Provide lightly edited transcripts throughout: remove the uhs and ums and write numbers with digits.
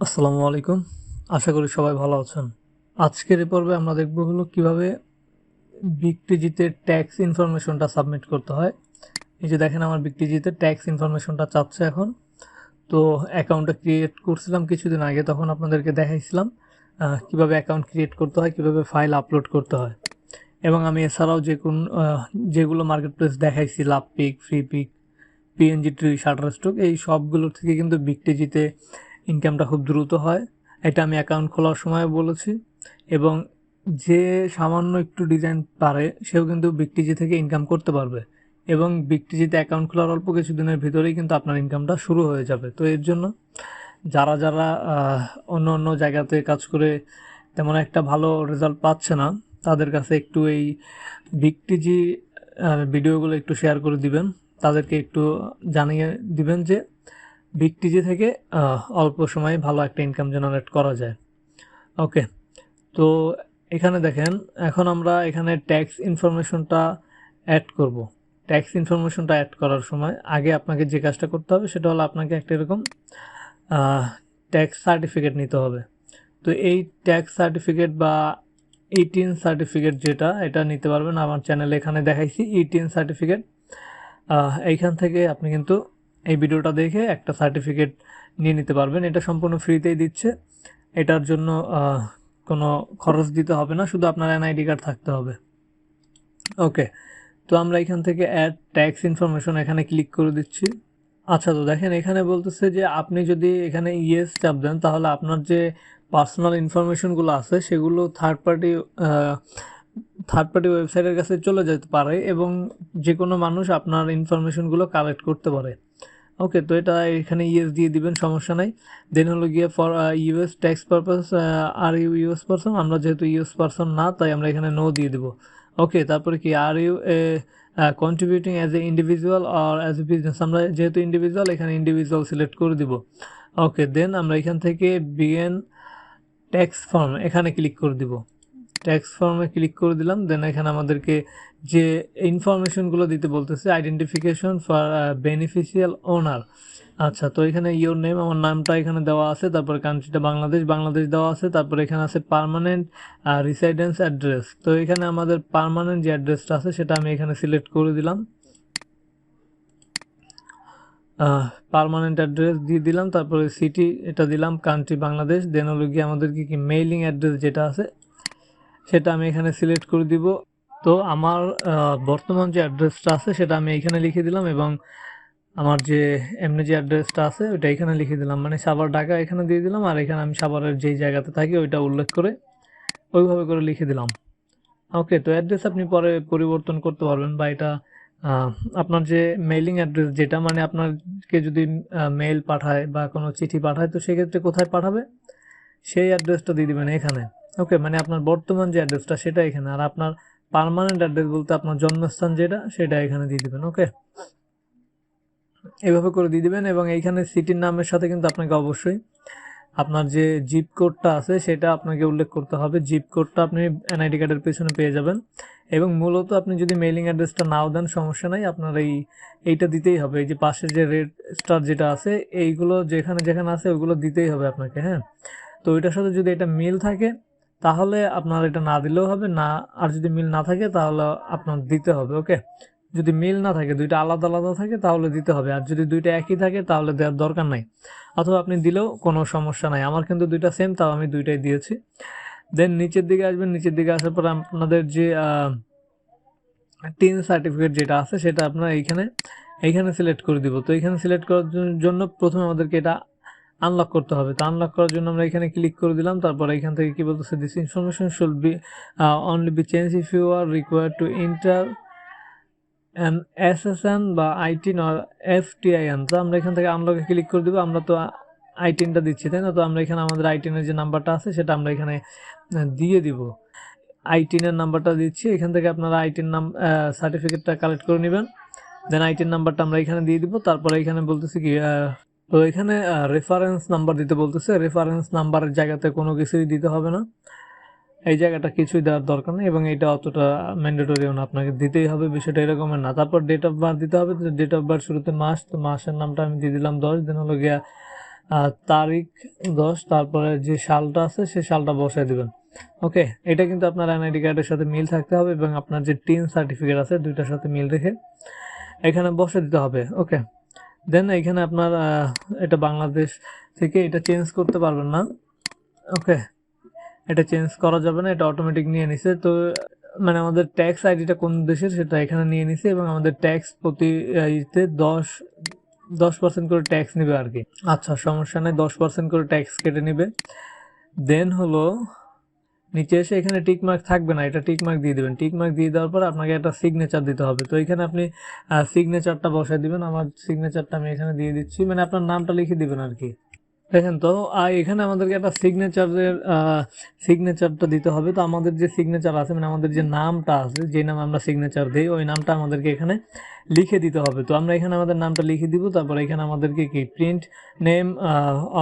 আসসালামু আলাইকুম। আশা করি সবাই ভালো আছেন। আজকের এই পর্বে আমরা দেখব হলো কিভাবে বিগটিজিতে ট্যাক্স ইনফরমেশনটা সাবমিট করতে হয়। এই যে দেখেন আমার বিগটিজিতে ট্যাক্স ইনফরমেশনটা চাচ্ছে এখন। তো অ্যাকাউন্টটা ক্রিয়েট করছিলাম কিছুদিন আগে, তখন আপনাদেরকে দেখাইছিলাম কিভাবে অ্যাকাউন্ট ক্রিয়েট করতে হয়, কিভাবে ফাইল আপলোড করতে হয়। এবং আমি এছাড়াও যেগুলো মার্কেট প্লেস দেখাইছি, Lovepik, Freepik, PNG tree, Shutterstock, এই সবগুলোর থেকে কিন্তু বিগটিজিতে ইনকামটা খুব দ্রুত হয়। এটা আমি অ্যাকাউন্ট খোলার সময় বলেছি। এবং যে সামান্য একটু ডিজাইন পারে সেও কিন্তু বিগটিজি থেকে ইনকাম করতে পারবে। এবং বিগটিজিতে অ্যাকাউন্ট খোলার অল্প কিছুদিনের ভিতরেই কিন্তু আপনার ইনকামটা শুরু হয়ে যাবে। তো এর জন্য যারা অন্য অন্য জায়গাতে কাজ করে তেমন একটা ভালো রেজাল্ট পাচ্ছে না, তাদের কাছে একটু এই বিগটিজি ভিডিওগুলো একটু শেয়ার করে দিবেন। তাদেরকে একটু জানিয়ে দিবেন যে বিগটিজি থেকে অল্প সময়ে ভালো একটা ইনকাম জেনারেট করা যায়। ওকে, তো এখানে দেখেন, এখন আমরা এখানে ট্যাক্স ইনফরমেশনটা অ্যাড করব। ট্যাক্স ইনফরমেশনটা অ্যাড করার সময় আগে আপনাকে যে কাজটা করতে হবে সেটা হলো আপনাকে একটা এরকম ট্যাক্স সার্টিফিকেট নিতে হবে। তো এই ট্যাক্স সার্টিফিকেট বা ইটিন সার্টিফিকেট যেটা, এটা নিতে পারবেন আমার চ্যানেলে, এখানে দেখাইছি ইটিন সার্টিফিকেট। এইখান থেকে আপনি কিন্তু এই ভিডিওটা দেখে একটা সার্টিফিকেট নিয়ে নিতে পারবেন। এটা সম্পূর্ণ ফ্রিতেই দিচ্ছে। এটার জন্য কোনো খরচ দিতে হবে না, শুধু আপনার এনআইডি কার্ড থাকতে হবে। ওকে, তো আমরা এখান থেকে অ্যাড ট্যাক্স ইনফরমেশন এখানে ক্লিক করে দিচ্ছি। আচ্ছা, তো দেখেন এখানে বলতেছে যে আপনি যদি এখানে ইয়েস চাপ দেন তাহলে আপনার যে পার্সোনাল ইনফরমেশনগুলো আছে সেগুলো থার্ড পার্টি ওয়েবসাইটের কাছে চলে যেতে পারে এবং যে কোনো মানুষ আপনার ইনফরমেশনগুলো কালেক্ট করতে পারে। ওকে, তো এটা এখানে ইয়েস দিয়ে দিবেন, সমস্যা নাই। দেন হলো গিয়ে for US tax purpose, are you US person, আমরা যেহেতু ইউএস পারসন না তাই আমরা এখানে নো দিয়ে দিব। ওকে, তারপরে কি are you contributing as a individual or as a business, আমরা যেহেতু ইন্ডিভিজুয়াল এখানে ইন্ডিভিজুয়াল সিলেক্ট করে দিব। ওকে, দেন আমরা এখান থেকে বিএন ট্যাক্স ফর্ম এখানে ক্লিক করে দিব। ট্যাক্স ফর্মে ক্লিক করে দিলাম। দেন এখানে আমাদেরকে যে ইনফরমেশনগুলো দিতে বলতেছে, আইডেন্টিফিকেশন ফর বেনিফিশিয়াল ওনার। আচ্ছা, তো এখানে ইওর নেম, আমার নামটা এখানে দেওয়া আছে, তারপরে কান্ট্রিটা বাংলাদেশ, বাংলাদেশ দেওয়া আছে, তারপরে এখানে আছে পার্মানেন্ট রিসাইডেন্স অ্যাড্রেস। তো এখানে আমাদের পার্মানেন্ট যে অ্যাড্রেসটা আছে সেটা আমি এখানে সিলেক্ট করে দিলাম। পার্মানেন্ট অ্যাড্রেস দিয়ে দিলাম, তারপরে সিটি এটা দিলাম, কান্ট্রি বাংলাদেশ। দেন হলো গিয়ে আমাদেরকে কি মেইলিং অ্যাড্রেস যেটা আছে সেটা আমি এখানে সিলেক্ট করে দিব। তো আমার বর্তমান যে অ্যাড্রেসটা আছে সেটা আমি এখানে লিখে দিলাম এবং আমার যে এমনি যে অ্যাড্রেসটা আছে ওইটা এখানে লিখে দিলাম, মানে সাভার ঢাকা এখানে দিয়ে দিলাম, আর এখানে আমি সাভারের যেই জায়গাতে থাকি ওইটা উল্লেখ করে ওইভাবে করে লিখে দিলাম। ওকে, তো অ্যাড্রেস আপনি পরে পরিবর্তন করতে পারবেন, বা এটা আহ, আপনার যে মেইলিং অ্যাড্রেস যেটা, মানে আপনাকে যদি মেইল পাঠায় বা কোনো চিঠি পাঠায় তো সেক্ষেত্রে কোথায় পাঠাবে সেই অ্যাড্রেসটা দিয়ে দিবেন এখানে। ওকে, মানে আপনার বর্তমান যে অ্যাড্রেসটা সেটা এখানে, আর আপনার পার্মানেন্ট অ্যাড্রেস বলতে আপনার জন্মস্থান যেটা সেটা এখানে দিয়ে দিবেন। ওকে, এইভাবে করে দিয়ে দিবেন এবং এইখানে সিটির নামের সাথে কিন্তু আপনাকে অবশ্যই আপনার যে জিপ কোডটা আছে সেটা আপনাকে উল্লেখ করতে হবে। জিপ কোডটা আপনি এনআইডি কার্ডের পেছনে পেয়ে যাবেন। এবং মূলত আপনি যদি মেইলিং অ্যাড্রেসটা নাও দেন সমস্যা নাই, আপনার এইটা দিতেই হবে। এই যে পাশে যে রেড স্টার যেটা আছে এইগুলো যেখানে যেখানে আছে ওইগুলো দিতেই হবে আপনাকে, হ্যাঁ। তো ওইটার সাথে যদি এটা মিল থাকে তাহলে আপনার এটা না দিলেও হবে না, আর যদি মিল না থাকে তাহলে আপনার দিতে হবে। ওকে, যদি মিল না থাকে, দুইটা আলাদা আলাদা থাকে তাহলে দিতে হবে, আর যদি দুইটা একই থাকে তাহলে দেওয়ার দরকার নাই, অথবা আপনি দিলেও কোনো সমস্যা নাই। আমার কিন্তু দুইটা সেম, তাও আমি দুইটাই দিয়েছি। দেন নিচের দিকে আসবেন, নিচের দিকে আসার পর আপনাদের যে টিন সার্টিফিকেট যেটা আছে সেটা আপনার এইখানে এইখানে সিলেক্ট করে দিব। তো এইখানে সিলেক্ট করার জন্য প্রথমে আমাদেরকে এটা আনলক করতে হবে। তো আনলক করার জন্য আমরা এখানে ক্লিক করে দিলাম। তারপর এখান থেকে কি বলতেছে, this information should be only be change if you are required to enter an SSN বা আইটিন আর এফটিআইএন। তো আমরা এখান থেকে আনলকে ক্লিক করে দিব। আমরা তো আইটিনটা দিচ্ছি তাই না, তো আমরা এখানে আমাদের আইটিনের যে নাম্বারটা আছে সেটা আমরা এখানে দিয়ে দিব। আইটিনের নাম্বারটা দিচ্ছি, এখান থেকে আপনারা আইটিন সার্টিফিকেটটা কালেক্ট করে নেবেন। দেন আইটিন নাম্বারটা আমরা এখানে দিয়ে দিব। তারপরে এখানে বলতেছি কি তো এখানে রেফারেন্স নাম্বার দিতে বলতেছে। রেফারেন্স নাম্বারের জায়গাতে কোনো কিছুই দিতে হবে না, এই জায়গাটা কিছুই দেওয়ার দরকার নেই এবং এটা অতটা ম্যান্ডেটরিও না, আপনাকে দিতেই হবে, বিষয়টা এরকমের না। তারপর ডেট অফ বার্থ দিতে হবে। ডেট অফ বার্থ শুরুতে মাস, তো মাসের নামটা আমি দিয়ে দিলাম 10। দিন হলো গিয়া তারিখ 10, তারপরে যে সালটা আছে সেই সালটা বসায় দিবেন। ওকে, এটা কিন্তু আপনার এনআইডি কার্ডের সাথে মিল থাকতে হবে এবং আপনার যে টিন সার্টিফিকেট আছে দুইটার সাথে মিল রেখে এখানে বসে দিতে হবে। ওকে, দেন এখানে আপনার এটা বাংলাদেশ থেকে এটা চেঞ্জ করতে পারবেন না। ওকে, এটা চেঞ্জ করা যাবে না, এটা অটোমেটিক নিয়ে নিছে। তো মানে আমাদের ট্যাক্স আইডিটা কোন দেশের সেটা এখানে নিয়ে নিছে এবং আমাদের ট্যাক্স প্রতি ইতে 10% করে ট্যাক্স নেবে আর কি। আচ্ছা, সমস্যা নেই, 10% করে ট্যাক্স কেটে নেবে। দেন হলো নিচে এসে এখানে টিক মার্ক থাকবে না, এটা টিক মার্ক দিয়ে দেবেন। টিক মার্ক দিয়ে দেওয়ার পর আপনাকে একটা সিগনেচার দিতে হবে। তো এখানে আপনি সিগনেচারটা বসায় দিবেন। আমার সিগনেচারটা আমি এখানে দিয়ে দিচ্ছি, মানে আপনার নামটা লিখে দিবেন আর কি। দেখেন তো এখানে আমাদেরকে একটা সিগনেচারটা দিতে হবে। তো আমাদের যে সিগনেচার আছে মানে আমাদের যে নামটা আছে, যে নামে আমরা সিগনেচার দিই ওই নামটা আমাদেরকে এখানে লিখে দিতে হবে। তো আমরা এখানে আমাদের নামটা লিখে দিব। তারপর এখানে আমাদেরকে কি প্রিন্ট নেম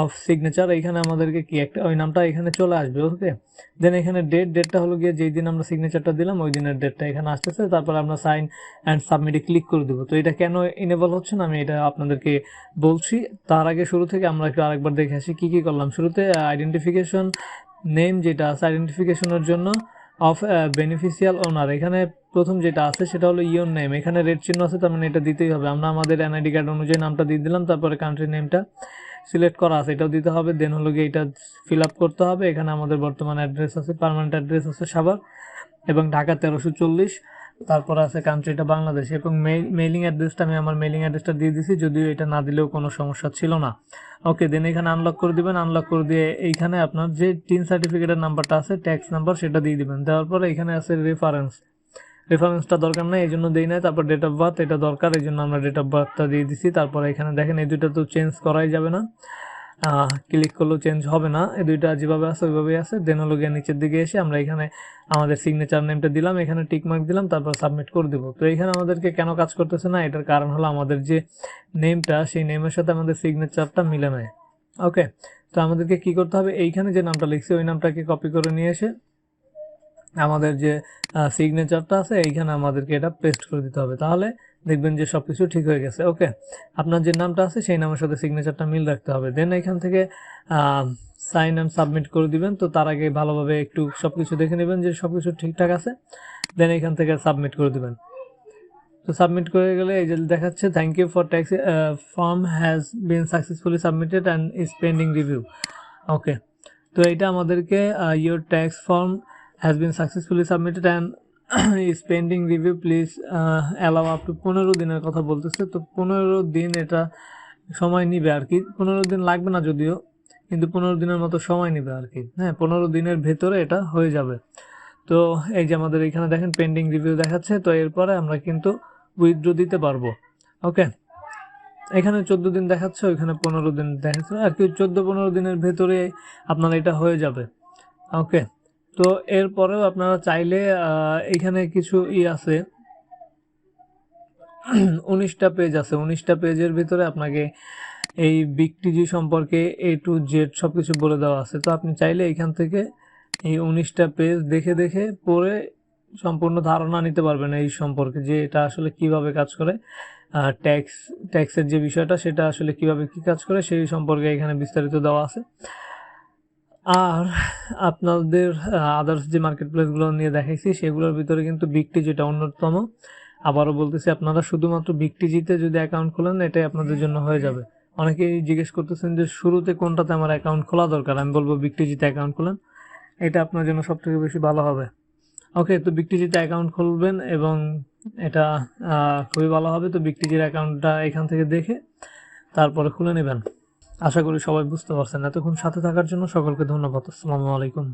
অফ সিগনেচার, এখানে আমাদেরকে কি একটা ওই নামটা এখানে চলে আসবে। ওকে, দেন এখানে ডেটটা হলো গিয়ে যেই দিন আমরা সিগনেচারটা দিলাম ওই দিনের ডেটটা এখানে আসতেছে। তারপর আমরা সাইন অ্যান্ড সাবমিটে ক্লিক করে দেবো। তো এটা কেন ইনেবল হচ্ছে না আমি এটা আপনাদেরকে বলছি। তার আগে শুরু থেকে আমরা একটু আরেকবার দেখে আসি কি কি করলাম। শুরুতে আইডেন্টিফিকেশন নেম যেটা আছে, আইডেন্টিফিকেশনের জন্য অফ বেনিফিশিয়াল ওনার, এখানে প্রথম যেটা আছে সেটা হলো ইওর নেম, এখানে রেড চিহ্ন আছে তার মানে এটা দিতেই হবে। আমরা আমাদের এনআইডি কার্ড অনুযায়ী নামটা দিয়ে দিলাম। তারপরে কান্ট্রি নেমটা সিলেক্ট করা আছে এটাও দিতে হবে। দেন হলো গিয়ে এটা ফিল আপ করতে হবে। এখানে আমাদের বর্তমান অ্যাড্রেস আছে, পার্মানেন্ট অ্যাড্রেস আছে সাভার এবং ঢাকা 1340। তারপর আছে কান্ট্রিটা বাংলাদেশ এবং মেইলিং অ্যাড্রেসটা আমি আমার মেইলিং অ্যাড্রেসটা দিয়ে দিছি, যদিও এটা না দিলেও কোনো সমস্যা ছিল না। ওকে, দেন এখানে আনলক করে দিবেন। আনলক করে দিয়ে এইখানে আপনার যে টিন সার্টিফিকেটের নাম্বারটা আছে ট্যাক্স নাম্বার সেটা দিয়ে দিবেন। দেওয়ার পরে এখানে আছে রেফারেন্সটা দরকার নেই এই জন্য দিই নাই। তারপর ডেট অফ বার্থ এটা দরকার এই জন্য আমরা ডেট অফ বার্থটা দিয়ে দিছি। তারপরে এখানে দেখেন এই দুইটা তো চেঞ্জ করাই যাবে না, ক্লিক করলেও চেঞ্জ হবে না, এই দুইটা যেভাবে আছে ওইভাবেই আছে। দেন হলো গিয়ে নিচের দিকে এসে আমরা এখানে আমাদের সিগনেচার নেমটা দিলাম, এখানে টিক মার্ক দিলাম, তারপর সাবমিট করে দেবো। তো এখানে আমাদেরকে কেন কাজ করতেছে না, এটার কারণ হলো আমাদের যে নেমটা সেই নেমের সাথে আমাদের সিগনেচারটা মিলে নেয়। ওকে, তো আমাদেরকে কি করতে হবে, এইখানে যে নামটা লিখছি ওই নামটাকে কপি করে নিয়ে এসে আমাদের যে সিগনেচারটা আছে এইখানে আমাদেরকে এটা পেস্ট করে দিতে হবে। তাহলে দেখবেন যে সবকিছু ঠিক হয়ে গেছে। ওকে, আপনার যে নামটা আছে সেই নামের সাথে সিগনেচারটা মিল রাখতে হবে। দেন এখান থেকে সাইন অ্যান্ড সাবমিট করে দিবেন। তো তার আগে ভালোভাবে একটু সবকিছু দেখে নেবেন যে সবকিছু ঠিকঠাক আছে। দেন এখান থেকে সাবমিট করে দিবেন। তো সাবমিট করে গেলে এই যে দেখাচ্ছে thank you for tax form has been successfully submitted and is pending review. Okay, তো এটা আমাদেরকে your tax form has been successfully submitted and is pending review please allow up to 15 দিনের কথা বলতেছে। তো 15 দিন এটা সময় নিবে আর কি, 15 দিন লাগবে না যদিও, কিন্তু 15 দিনের মতো সময় নিবে আর কি। হ্যাঁ, 15 দিনের ভেতরে এটা হয়ে যাবে। তো এই যে আমাদের এখানে দেখেন পেন্ডিং রিভিউ দেখাচ্ছে। তো এরপরে আমরা কিন্তু উইথড্র দিতে পারবো। ওকে, এখানে 14 দিন দেখাচ্ছে, ওইখানে 15 দিন দেখাচ্ছে আর কি। 14-15 দিনের ভেতরে আপনার এটা হয়ে যাবে। ওকে, তো এরপরেও আপনারা চাইলে এখানে কিছু আছে 19টা পেজ আছে, 19টা পেজের ভিতরে আপনাকে এই বিগটিজি সম্পর্কে A to Z সবকিছু বলে দেওয়া আছে। তো আপনি চাইলে এখান থেকে এই 19টা পেজ দেখে দেখে পড়ে সম্পূর্ণ ধারণা নিতে পারবেন এই সম্পর্কে, যে এটা আসলে কিভাবে কাজ করে, ট্যাক্সের যে বিষয়টা সেটা আসলে কিভাবে কি কাজ করে সেই সম্পর্কে এখানে বিস্তারিত দেওয়া আছে। আর আপনাদের আদার্স যে মার্কেট প্লেসগুলো নিয়ে দেখাইছি সেগুলোর ভিতরে কিন্তু বিগটিজি যেটা অন্যতম। আবারও বলতেছি, আপনারা শুধুমাত্র বিগটিজিতে যদি অ্যাকাউন্ট খোলেন এটাই আপনাদের জন্য হয়ে যাবে। অনেকেই জিজ্ঞেস করতেছেন যে শুরুতে কোনটাতে আমার অ্যাকাউন্ট খোলা দরকার, আমি বলবো বিগটিজিতে অ্যাকাউন্ট খোলেন, এটা আপনার জন্য সব থেকে বেশি ভালো হবে। ওকে, তো বিগটিজিতে অ্যাকাউন্ট খুলবেন এবং এটা খুবই ভালো হবে। তো বিগটিজির অ্যাকাউন্টটা এখান থেকে দেখে তারপরে খুলে নেবেন। আশা করি সবাই বুঝতে পারছেন। এতক্ষণ সাথে থাকার জন্য সকলকে ধন্যবাদ। আসসালামু আলাইকুম।